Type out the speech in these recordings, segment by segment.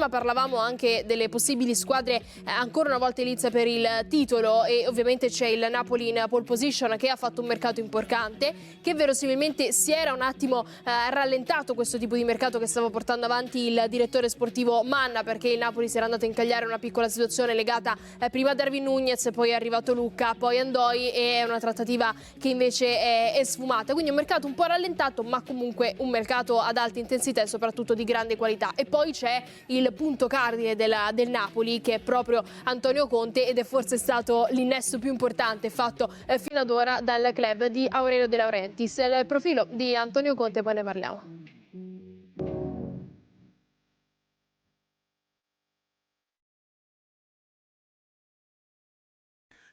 Parlavamo anche delle possibili squadre ancora una volta in lizza per il titolo e ovviamente c'è il Napoli in pole position che ha fatto un mercato importante, che verosimilmente si era un attimo rallentato questo tipo di mercato che stava portando avanti il direttore sportivo Manna, perché il Napoli si era andato a incagliare una piccola situazione legata prima a Darwin Nunez, poi è arrivato Lucca, poi Andoi, e è una trattativa che invece è sfumata. Quindi un mercato un po' rallentato, ma comunque un mercato ad alta intensità e soprattutto di grande qualità. E poi c'è il punto cardine del Napoli, che è proprio Antonio Conte, ed è forse stato l'innesto più importante fatto fino ad ora dal club di Aurelio De Laurentiis. Il profilo di Antonio Conte, poi ne parliamo.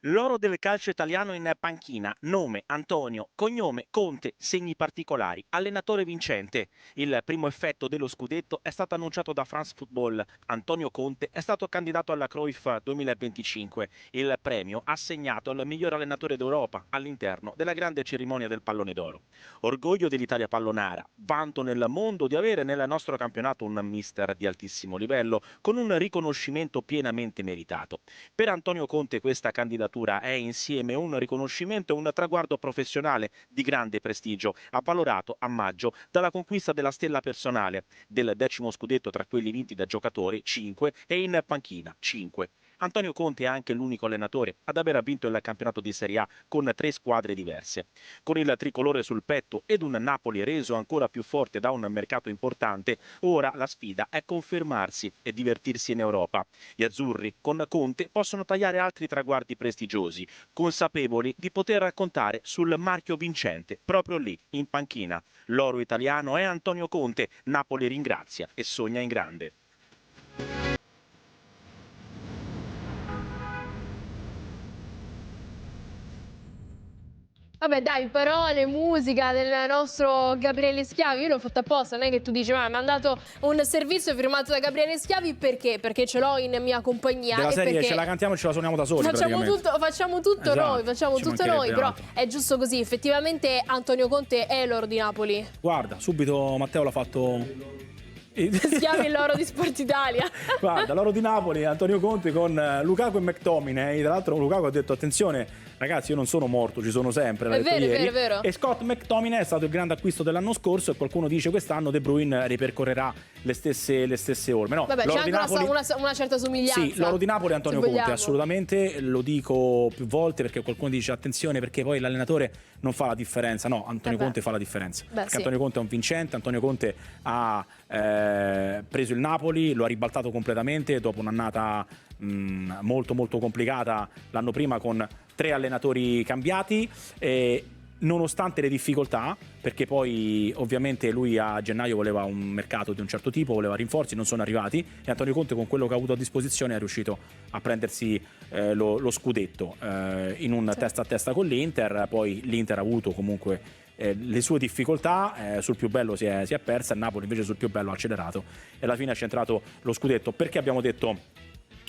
L'oro del calcio italiano in panchina, nome Antonio, cognome Conte, segni particolari, allenatore vincente. Il primo effetto dello scudetto è stato annunciato da France Football. Antonio Conte è stato candidato alla Cruyff 2025. Il premio assegnato al miglior allenatore d'Europa all'interno della grande cerimonia del pallone d'oro. Orgoglio dell'Italia pallonara, vanto nel mondo di avere nel nostro campionato un mister di altissimo livello con un riconoscimento pienamente meritato. Per Antonio Conte questa candidatura è insieme un riconoscimento e un traguardo professionale di grande prestigio, avvalorato a maggio dalla conquista della stella personale, del 10° scudetto tra quelli vinti da giocatori, 5, e in panchina, 5. Antonio Conte è anche l'unico allenatore ad aver vinto il campionato di Serie A con 3 squadre diverse. Con il tricolore sul petto ed un Napoli reso ancora più forte da un mercato importante, ora la sfida è confermarsi e divertirsi in Europa. Gli azzurri con Conte possono tagliare altri traguardi prestigiosi, consapevoli di poter raccontare sul marchio vincente proprio lì, in panchina. L'oro italiano è Antonio Conte, Napoli ringrazia e sogna in grande. Vabbè dai, parole, musica del nostro Gabriele Schiavi, io l'ho fatto apposta, non è che tu dici ma mi ha mandato un servizio firmato da Gabriele Schiavi, perché? Perché ce l'ho in mia compagnia. Della e serie perché ce la cantiamo e ce la suoniamo da soli facciamo tutto esatto, noi, facciamo tutto noi, però altro. è giusto così, effettivamente Antonio Conte è l'oro di Napoli. Guarda, subito Matteo l'ha fatto... Schiavi l'oro di Sport Italia. Guarda, l'oro di Napoli, Antonio Conte con Lukaku e McTominay. Tra l'altro Lukaku ha detto attenzione ragazzi, io non sono morto, ci sono sempre, l'ha detto ieri. È vero. E Scott McTominay è stato il grande acquisto dell'anno scorso e qualcuno dice quest'anno De Bruyne ripercorrerà le stesse orme. No, vabbè, c'è anche Napoli... una certa somiglianza. Sì, l'oro di Napoli è Antonio Conte, assolutamente, lo dico più volte perché qualcuno dice attenzione perché poi l'allenatore non fa la differenza. No, Antonio Conte fa la differenza. Perché sì. Antonio Conte è un vincente, Antonio Conte ha preso il Napoli, lo ha ribaltato completamente dopo un'annata molto complicata l'anno prima con 3 allenatori cambiati, nonostante le difficoltà, perché poi ovviamente lui a gennaio voleva un mercato di un certo tipo, voleva rinforzi, non sono arrivati e Antonio Conte con quello che ha avuto a disposizione è riuscito a prendersi lo scudetto in un testa a testa con l'Inter. Poi l'Inter ha avuto comunque le sue difficoltà, sul più bello si è persa, il Napoli invece sul più bello ha accelerato e alla fine ha centrato lo scudetto. Perché abbiamo detto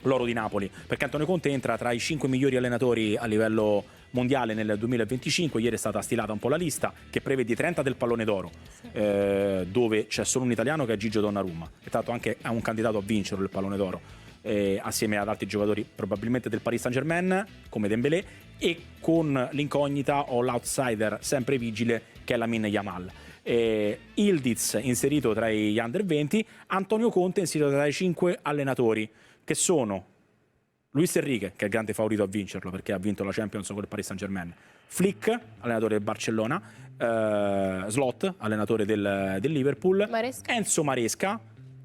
l'oro di Napoli? Perché Antonio Conte entra tra i 5 migliori allenatori a livello mondiale nel 2025. Ieri è stata stilata un po' la lista che prevede 30 del pallone d'oro, dove c'è solo un italiano che è Gigio Donnarumma, che tanto anche è un candidato a vincere il pallone d'oro, assieme ad altri giocatori probabilmente del Paris Saint-Germain come Dembélé, e con l'incognita o l'outsider sempre vigile che è Lamine Yamal. Yildiz inserito tra gli under 20, Antonio Conte inserito tra i 5 allenatori che sono Luis Enrique, che è il grande favorito a vincerlo perché ha vinto la Champions con il Paris Saint-Germain, Flick, allenatore del Barcellona, Slot, allenatore del Liverpool, Enzo Maresca,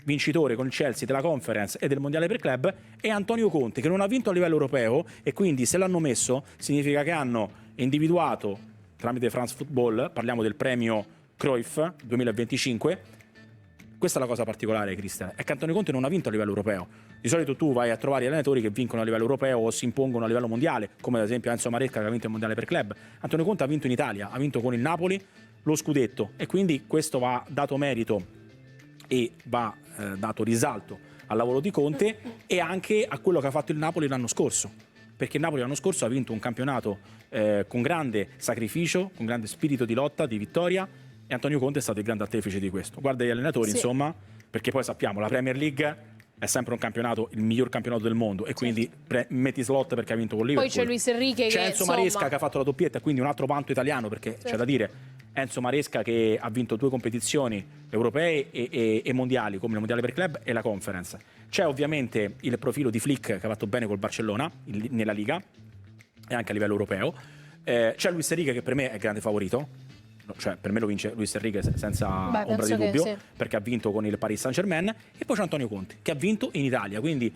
vincitore con il Chelsea della Conference e del Mondiale per Club, e Antonio Conte, che non ha vinto a livello europeo e quindi se l'hanno messo significa che hanno individuato tramite France Football, parliamo del premio Cruyff 2025. Questa è la cosa particolare, Cristian, è che Antonio Conte non ha vinto a livello europeo. Di solito tu vai a trovare allenatori che vincono a livello europeo o si impongono a livello mondiale, come ad esempio Enzo Maresca che ha vinto il Mondiale per Club. Antonio Conte ha vinto in Italia, ha vinto con il Napoli lo scudetto e quindi questo va dato merito e va dato risalto al lavoro di Conte e anche a quello che ha fatto il Napoli l'anno scorso, perché il Napoli l'anno scorso ha vinto un campionato con grande sacrificio, con grande spirito di lotta, di vittoria, e Antonio Conte è stato il grande artefice di questo. Guarda gli allenatori, insomma, perché poi sappiamo la Premier League è sempre un campionato, il miglior campionato del mondo, e quindi metti slot perché ha vinto con Liverpool. Poi c'è Luis Enrique, c'è Enzo Maresca che ha fatto la doppietta, quindi un altro vanto italiano, perché c'è da dire, Enzo Maresca che ha vinto 2 competizioni europee e mondiali, come il mondiale per club e la Conference. C'è ovviamente il profilo di Flick che ha fatto bene col Barcellona nella Liga e anche a livello europeo. C'è Luis Enrique che per me è il grande favorito. Cioè, per me lo vince Luis Enrique senza ombra di dubbio, perché ha vinto con il Paris Saint-Germain. E poi c'è Antonio Conte che ha vinto in Italia, quindi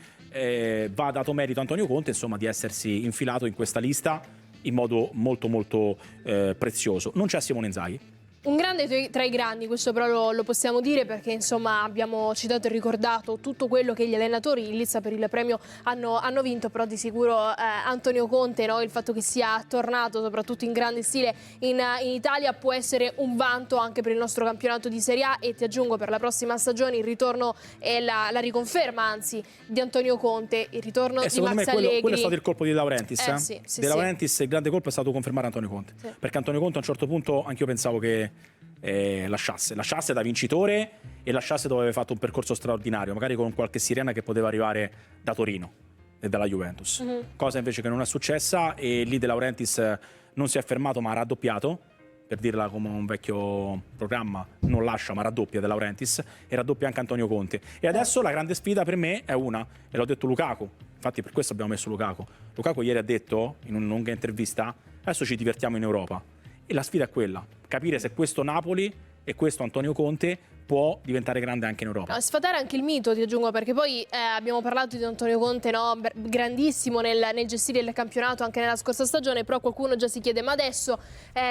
va dato merito a Antonio Conte, insomma, di essersi infilato in questa lista in modo molto molto prezioso. Non c'è Simone Inzaghi. Un grande tra i grandi, questo però lo possiamo dire, perché insomma abbiamo citato e ricordato tutto quello che gli allenatori in lizza per il premio hanno vinto, però di sicuro Antonio Conte, no? Il fatto che sia tornato soprattutto in grande stile in Italia può essere un vanto anche per il nostro campionato di Serie A, e ti aggiungo per la prossima stagione il ritorno e la riconferma anzi di Antonio Conte, il ritorno di Max Allegri. Quello è stato il colpo di De Laurentiis. De Laurentiis, il grande colpo è stato confermare Antonio Conte, perché Antonio Conte a un certo punto anch'io pensavo che lasciasse da vincitore, e lasciasse dove aveva fatto un percorso straordinario, magari con qualche sirena che poteva arrivare da Torino e dalla Juventus, cosa invece che non è successa, e lì De Laurentiis non si è fermato ma ha raddoppiato, per dirla come un vecchio programma, non lascia ma raddoppia De Laurentiis, e raddoppia anche Antonio Conte. E adesso la grande sfida per me è una, e l'ho detto Lukaku, infatti per questo abbiamo messo Lukaku ieri ha detto in una lunga intervista: adesso ci divertiamo in Europa. E la sfida è quella, capire se questo Napoli e questo Antonio Conte può diventare grande anche in Europa. Sfatare anche il mito, ti aggiungo, perché poi abbiamo parlato di Antonio Conte, no? Grandissimo nel gestire il campionato anche nella scorsa stagione, però qualcuno già si chiede: ma adesso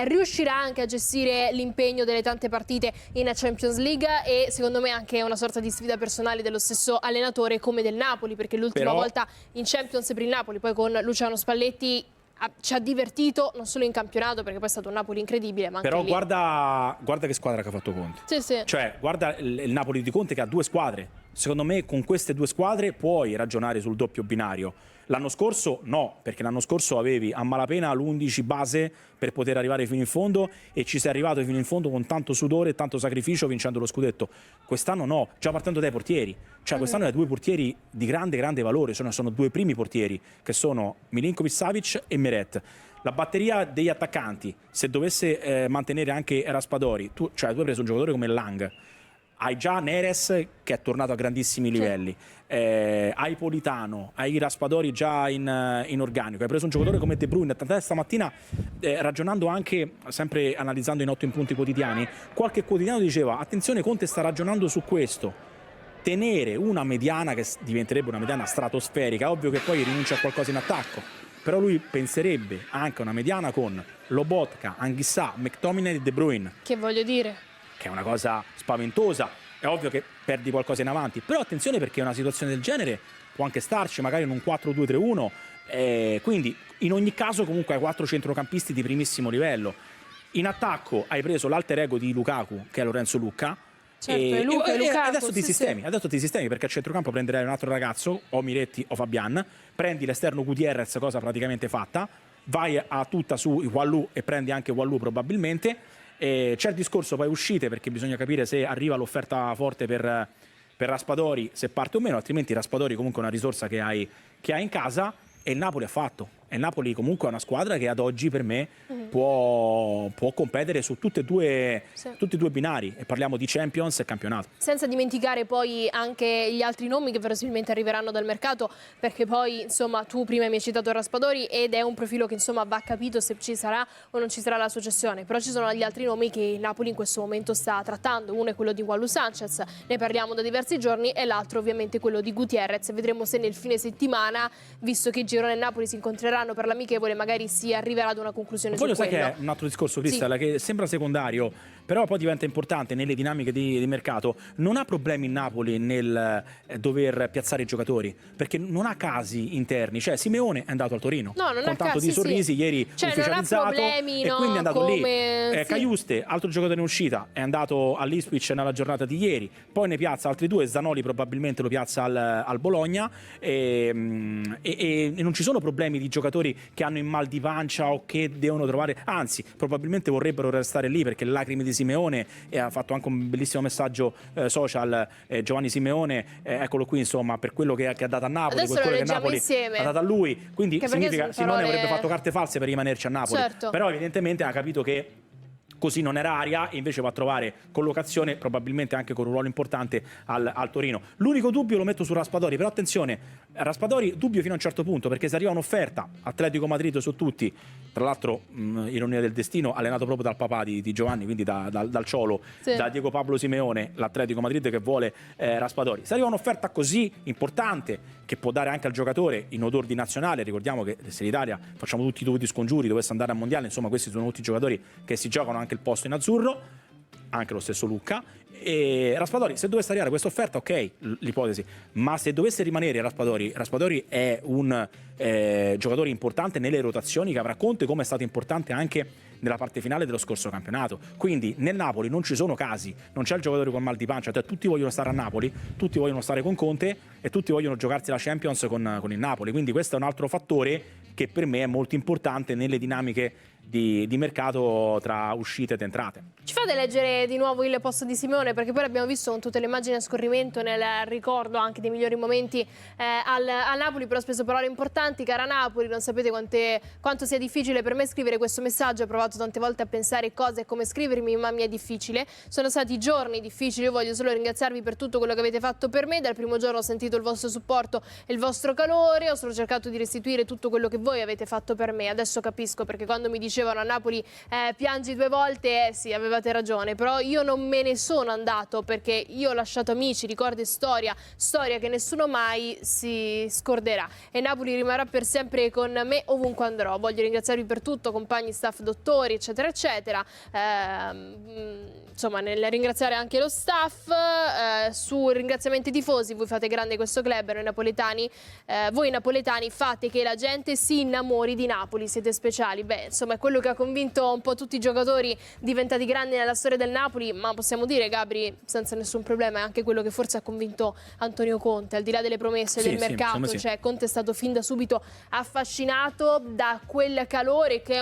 riuscirà anche a gestire l'impegno delle tante partite in Champions League? E secondo me anche è una sorta di sfida personale dello stesso allenatore come del Napoli, perché l'ultima volta in Champions per il Napoli, poi con Luciano Spalletti, ci ha divertito non solo in campionato, perché poi è stato un Napoli incredibile, ma anche però lì. guarda che squadra che ha fatto Conte. Sì. Cioè, guarda il Napoli di Conte che ha 2 squadre. Secondo me con queste 2 squadre puoi ragionare sul doppio binario. L'anno scorso no, perché l'anno scorso avevi a malapena l'11 base per poter arrivare fino in fondo, e ci sei arrivato fino in fondo con tanto sudore e tanto sacrificio, vincendo lo scudetto. Quest'anno no, già partendo dai portieri. Cioè quest'anno hai 2 portieri di grande valore, sono 2 primi portieri, che sono Milinkovic-Savic e Meret. La batteria degli attaccanti, se dovesse mantenere anche Raspadori, tu hai preso un giocatore come Lang, hai già Neres che è tornato a grandissimi livelli, hai Politano, hai Raspadori già in organico, hai preso un giocatore come De Bruyne. Tant'è stamattina, ragionando anche, sempre analizzando i 8 punti quotidiani, qualche quotidiano diceva: attenzione, Conte sta ragionando su questo, tenere una mediana che diventerebbe una mediana stratosferica. Ovvio che poi rinuncia a qualcosa in attacco, però lui penserebbe anche a una mediana con Lobotka, Anghissà, McTominay e De Bruyne. Che voglio dire? Che è una cosa spaventosa. È ovvio che perdi qualcosa in avanti, però attenzione, perché una situazione del genere può anche starci magari in un 4-2-3-1, quindi in ogni caso comunque hai 4 centrocampisti di primissimo livello. In attacco hai preso l'alter ego di Lukaku, che è Lorenzo Lucca. Certo, Lukaku, adesso ti sistemi, perché a centrocampo prenderai un altro ragazzo, o Miretti o Fabian, prendi l'esterno Gutierrez, cosa praticamente fatta, vai a tutta su Wallu e prendi anche Wallu probabilmente. C'è il discorso poi uscite, perché bisogna capire se arriva l'offerta forte per Raspadori, se parte o meno, altrimenti Raspadori comunque è una risorsa che hai in casa. E il Napoli ha fatto. E il Napoli comunque è una squadra che ad oggi per me può competere su tutti e due binari, e parliamo di Champions e campionato. Senza dimenticare poi anche gli altri nomi che verosimilmente arriveranno dal mercato, perché poi insomma tu prima mi hai citato Raspadori, ed è un profilo che insomma va capito se ci sarà o non ci sarà la successione, però ci sono gli altri nomi che il Napoli in questo momento sta trattando. Uno è quello di Wallu Sanchez, ne parliamo da diversi giorni, e l'altro ovviamente quello di Gutierrez. Vedremo se nel fine settimana, visto che Girone e Napoli si incontreranno per l'amichevole, magari si arriverà ad una conclusione su quello. Sai che è un altro discorso, Cristal, che sembra secondario, però poi diventa importante nelle dinamiche di mercato. Non ha problemi il Napoli nel dover piazzare i giocatori, perché non ha casi interni. Cioè Simeone è andato al Torino con tanto di sorrisi, ieri ufficializzato, problemi, e quindi è andato come... lì. Caiuste, altro giocatore in uscita, è andato all'Ipswich nella giornata di ieri, poi ne piazza altri 2. Zanoli probabilmente lo piazza al Bologna, e non ci sono problemi di giocatori che hanno il mal di pancia o che devono trovare, anzi probabilmente vorrebbero restare lì, perché le lacrime di Simeone, e ha fatto anche un bellissimo messaggio social, Giovanni Simeone, eccolo qui insomma, per quello che ha dato a Napoli, adesso per quello lo che Napoli insieme. ha dato a lui, quindi significa Simeone avrebbe fatto carte false per rimanerci a Napoli, certo. Però evidentemente ha capito che così non era aria e invece va a trovare collocazione, probabilmente anche con un ruolo importante al Torino. L'unico dubbio lo metto su Raspadori, però attenzione, Raspadori dubbio fino a un certo punto, perché se arriva un'offerta, Atletico Madrid su tutti, tra l'altro ironia del destino, allenato proprio dal papà di Giovanni, quindi dal Ciolo, sì, da Diego Pablo Simeone, l'Atletico Madrid che vuole Raspadori. Se arriva un'offerta così importante, che può dare anche al giocatore in odor di nazionale, ricordiamo che se l'Italia facciamo tutti i dovuti scongiuri, dovesse andare al mondiale, insomma questi sono tutti giocatori che si giocano anche il posto in azzurro, anche lo stesso Lucca. E Raspadori, se dovesse arrivare questa offerta, ok, l'ipotesi, ma se dovesse rimanere Raspadori è un giocatore importante nelle rotazioni che avrà Conte, come è stato importante anche nella parte finale dello scorso campionato. Quindi nel Napoli non ci sono casi, non c'è il giocatore con mal di pancia, cioè tutti vogliono stare a Napoli, tutti vogliono stare con Conte e tutti vogliono giocarsi la Champions con il Napoli, quindi questo è un altro fattore che per me è molto importante nelle dinamiche di mercato tra uscite ed entrate. Ci fate leggere di nuovo il post di Simeone, perché poi l'abbiamo visto con tutte le immagini a scorrimento nel ricordo anche dei migliori momenti al Napoli, però spesso parole importanti. Cara Napoli, non sapete quanto sia difficile per me scrivere questo messaggio, ho provato tante volte a pensare cosa e come scrivermi, ma mi è difficile, sono stati giorni difficili, io voglio solo ringraziarvi per tutto quello che avete fatto per me, dal primo giorno ho sentito il vostro supporto e il vostro calore, ho solo cercato di restituire tutto quello che voi avete fatto per me, adesso capisco, perché quando mi dicevano a Napoli piangi 2 volte, sì, avevate ragione, però io non me ne sono andato, perché io ho lasciato amici, ricordi e storia che nessuno mai si scorderà, e Napoli rimarrà per sempre con me ovunque andrò. Voglio ringraziarvi per tutto, compagni, staff, dottori, eccetera eccetera, insomma, nel ringraziare anche lo staff. Su ringraziamenti tifosi, voi fate grande questo club, voi napoletani fate che la gente si innamori di Napoli, siete speciali. Beh, insomma, è quello che ha convinto un po' tutti i giocatori diventati grandi nella storia del Napoli, ma possiamo dire, Gabri, senza nessun problema, è anche quello che forse ha convinto Antonio Conte, al di là delle promesse del mercato, cioè Conte è stato fin da subito affascinato da quel calore, che è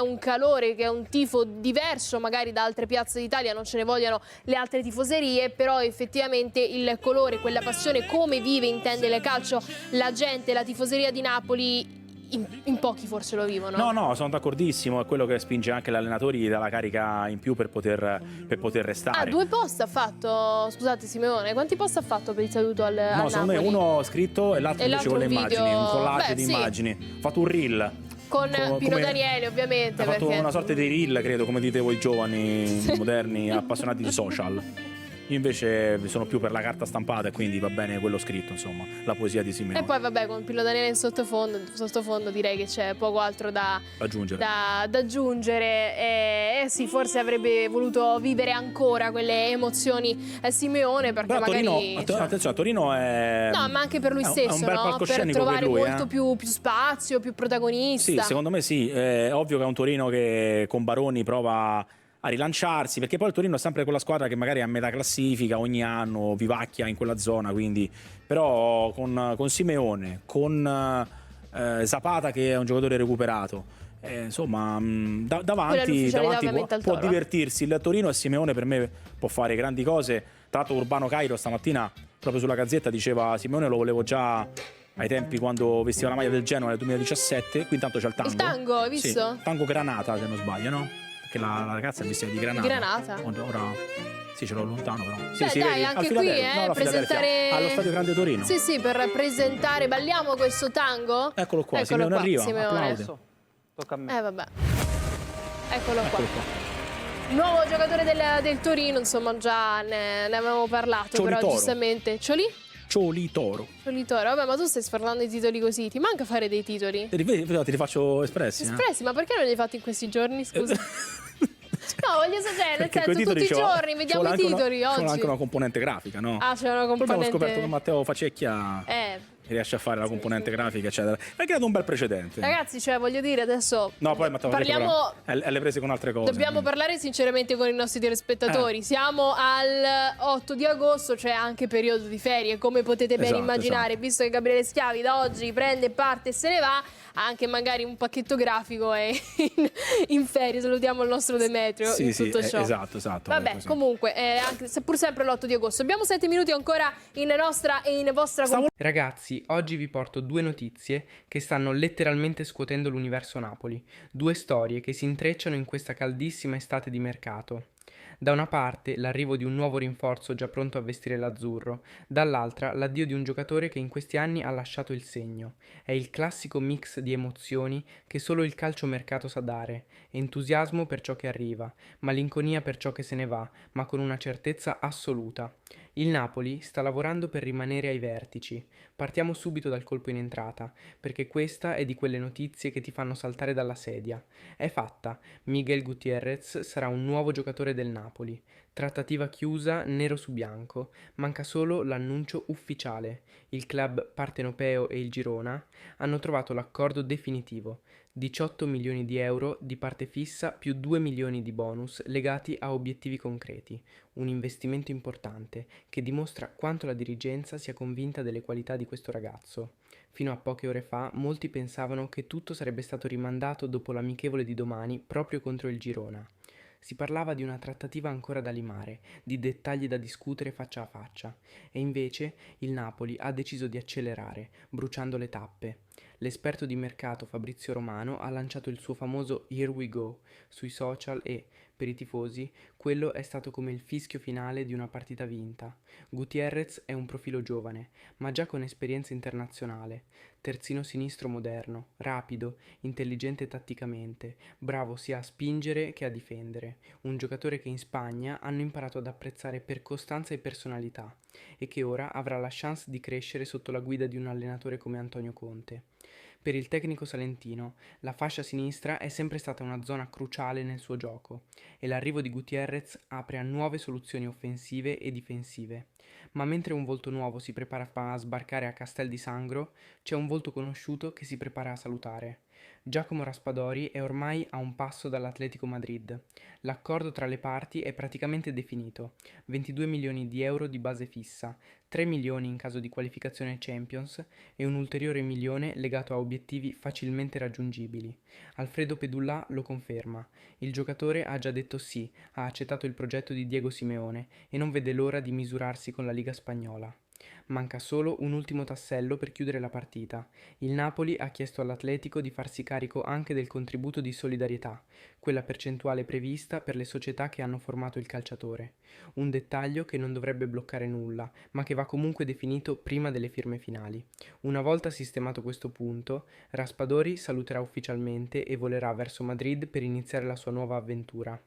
un tifo diverso magari da altre piazze d'Italia, non ce ne vogliono le altre tifoserie, però effettivamente il colore, quella passione, come vive, intende il calcio la gente, la tifoseria di Napoli, in pochi forse lo vivono. No, sono d'accordissimo, è quello che spinge anche gli allenatori dalla carica in più per poter restare. 2 post ha fatto, scusate Simeone, quanti post ha fatto per il saluto al Napoli? Secondo me uno scritto e l'altro invece con le immagini, un collage di immagini. Ha fatto un reel. Con Pino Daniele, ovviamente. Ha fatto una sorta di reel, credo, come dite voi giovani moderni appassionati di social. Io invece sono più per la carta stampata e quindi va bene quello scritto, insomma, la poesia di Simeone. E poi vabbè, con Pino Daniele in sottofondo direi che c'è poco altro da aggiungere. Sì, forse avrebbe voluto vivere ancora quelle emozioni Simeone, perché magari attenzione, a Torino è no, ma anche per lui stesso, è un bel palcoscenico, per trovare per lui, molto più spazio, più protagonista. Sì, secondo me sì, è ovvio che è un Torino che con Baroni prova a rilanciarsi, perché poi il Torino è sempre quella squadra che magari è a metà classifica ogni anno, vivacchia in quella zona, quindi però con Simeone, con Zapata che è un giocatore recuperato, insomma davanti può divertirsi il Torino, e Simeone per me può fare grandi cose. Tra l'altro Urbano Cairo stamattina proprio sulla Gazzetta diceva: Simeone lo volevo già ai tempi quando vestiva la maglia del Genoa nel 2017, qui intanto c'è il tango. Il tango, hai visto? Sì, tango Granata se non sbaglio, no? Che la ragazza è vestita di granata. Ora sì, ce l'ho lontano però. Sì, dai, vedi, anche qui presentare allo Stadio Grande Torino. Sì, per presentare, balliamo questo tango. Eccolo qua, Simeone arriva. Adesso tocca a me. Vabbè. Eccolo qua. Nuovo giocatore del Torino, insomma, già ne avevamo parlato, però giustamente. Ciolitoro. Vabbè, ma tu stai sfornando i titoli così, ti manca fare dei titoli? Te li faccio espressi. Ma perché non li hai fatti in questi giorni, scusa? No, voglio sapere, nel senso, tutti i giorni vediamo i titoli oggi. C'è anche una componente grafica, no? Ah, c'è una componente. Abbiamo scoperto che Matteo Facecchia riesce a fare la componente grafica, eccetera. Mi ha creato un bel precedente. Ragazzi, cioè, voglio dire, adesso no, poi parliamo alle prese con altre cose. Dobbiamo parlare sinceramente con i nostri telespettatori. Siamo al 8 di agosto, cioè anche periodo di ferie, come potete ben immaginare, visto che Gabriele Schiavi da oggi prende parte e se ne va, anche magari un pacchetto grafico è in ferie. Salutiamo il nostro Demetrio sì, in tutto ciò. Esatto. Vabbè, comunque, anche seppur sempre l'8 di agosto. Abbiamo 7 minuti ancora in nostra e in vostra compagnia. Ragazzi, oggi vi porto 2 notizie che stanno letteralmente scuotendo l'universo Napoli. 2 storie che si intrecciano in questa caldissima estate di mercato. Da una parte l'arrivo di un nuovo rinforzo già pronto a vestire l'azzurro, dall'altra l'addio di un giocatore che in questi anni ha lasciato il segno. È il classico mix di emozioni che solo il calciomercato sa dare: entusiasmo per ciò che arriva, malinconia per ciò che se ne va, ma con una certezza assoluta. Il Napoli sta lavorando per rimanere ai vertici. Partiamo subito dal colpo in entrata, perché questa è di quelle notizie che ti fanno saltare dalla sedia. È fatta, Miguel Gutiérrez sarà un nuovo giocatore del Napoli. Trattativa chiusa, nero su bianco, manca solo l'annuncio ufficiale. Il club partenopeo e il Girona hanno trovato l'accordo definitivo. 18 milioni di euro di parte fissa più 2 milioni di bonus legati a obiettivi concreti. Un investimento importante che dimostra quanto la dirigenza sia convinta delle qualità di questo ragazzo. Fino a poche ore fa molti pensavano che tutto sarebbe stato rimandato dopo l'amichevole di domani proprio contro il Girona. Si parlava di una trattativa ancora da limare, di dettagli da discutere faccia a faccia, e invece il Napoli ha deciso di accelerare, bruciando le tappe. L'esperto di mercato Fabrizio Romano ha lanciato il suo famoso "Here we go" sui social e, per i tifosi, quello è stato come il fischio finale di una partita vinta. Gutiérrez è un profilo giovane, ma già con esperienza internazionale. Terzino sinistro moderno, rapido, intelligente tatticamente, bravo sia a spingere che a difendere. Un giocatore che in Spagna hanno imparato ad apprezzare per costanza e personalità e che ora avrà la chance di crescere sotto la guida di un allenatore come Antonio Conte. Per il tecnico salentino, la fascia sinistra è sempre stata una zona cruciale nel suo gioco e l'arrivo di Gutiérrez apre a nuove soluzioni offensive e difensive. Ma mentre un volto nuovo si prepara a sbarcare a Castel di Sangro, c'è un volto conosciuto che si prepara a salutare. Giacomo Raspadori è ormai a un passo dall'Atletico Madrid. L'accordo tra le parti è praticamente definito: 22 milioni di euro di base fissa, 3 milioni in caso di qualificazione Champions e un ulteriore milione legato a obiettivi facilmente raggiungibili. Alfredo Pedullà lo conferma. Il giocatore ha già detto sì, ha accettato il progetto di Diego Simeone e non vede l'ora di misurarsi con la Liga spagnola. Manca solo un ultimo tassello per chiudere la partita. Il Napoli ha chiesto all'Atletico di farsi carico anche del contributo di solidarietà, quella percentuale prevista per le società che hanno formato il calciatore. Un dettaglio che non dovrebbe bloccare nulla, ma che va comunque definito prima delle firme finali. Una volta sistemato questo punto, Raspadori saluterà ufficialmente e volerà verso Madrid per iniziare la sua nuova avventura.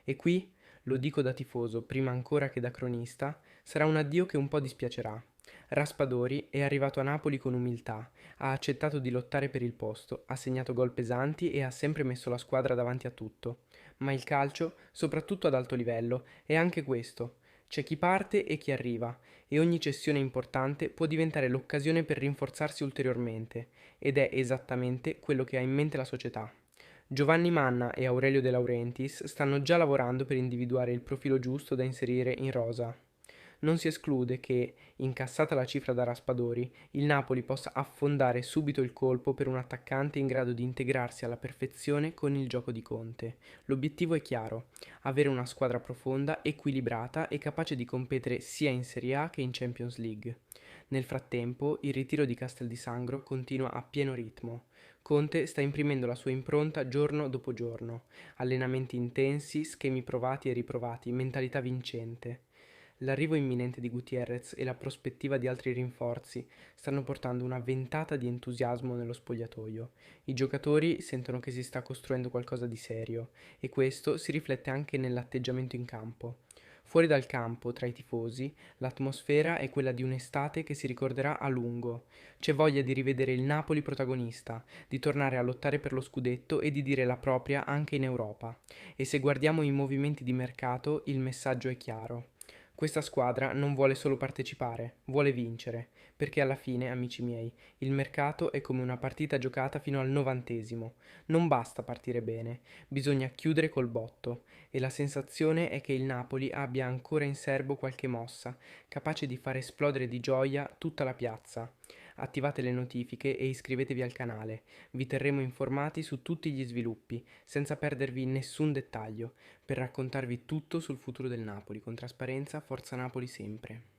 E qui, lo dico da tifoso prima ancora che da cronista, sarà un addio che un po' dispiacerà. Raspadori è arrivato a Napoli con umiltà, ha accettato di lottare per il posto, ha segnato gol pesanti e ha sempre messo la squadra davanti a tutto. Ma il calcio, soprattutto ad alto livello, è anche questo. C'è chi parte e chi arriva, e ogni cessione importante può diventare l'occasione per rinforzarsi ulteriormente, ed è esattamente quello che ha in mente la società. Giovanni Manna e Aurelio De Laurentiis stanno già lavorando per individuare il profilo giusto da inserire in rosa. Non si esclude che, incassata la cifra da Raspadori, il Napoli possa affondare subito il colpo per un attaccante in grado di integrarsi alla perfezione con il gioco di Conte. L'obiettivo è chiaro: avere una squadra profonda, equilibrata e capace di competere sia in Serie A che in Champions League. Nel frattempo, il ritiro di Castel di Sangro continua a pieno ritmo. Conte sta imprimendo la sua impronta giorno dopo giorno. Allenamenti intensi, schemi provati e riprovati, mentalità vincente. L'arrivo imminente di Gutiérrez e la prospettiva di altri rinforzi stanno portando una ventata di entusiasmo nello spogliatoio. I giocatori sentono che si sta costruendo qualcosa di serio e questo si riflette anche nell'atteggiamento in campo. Fuori dal campo, tra i tifosi, l'atmosfera è quella di un'estate che si ricorderà a lungo. C'è voglia di rivedere il Napoli protagonista, di tornare a lottare per lo scudetto e di dire la propria anche in Europa. E se guardiamo i movimenti di mercato, il messaggio è chiaro. Questa squadra non vuole solo partecipare, vuole vincere. perché alla fine, amici miei, il mercato è come una partita giocata fino al 90°. Non basta partire bene, bisogna chiudere col botto e la sensazione è che il Napoli abbia ancora in serbo qualche mossa, capace di far esplodere di gioia tutta la piazza. Attivate le notifiche e iscrivetevi al canale, vi terremo informati su tutti gli sviluppi, senza perdervi nessun dettaglio, per raccontarvi tutto sul futuro del Napoli, con trasparenza, Forza Napoli sempre.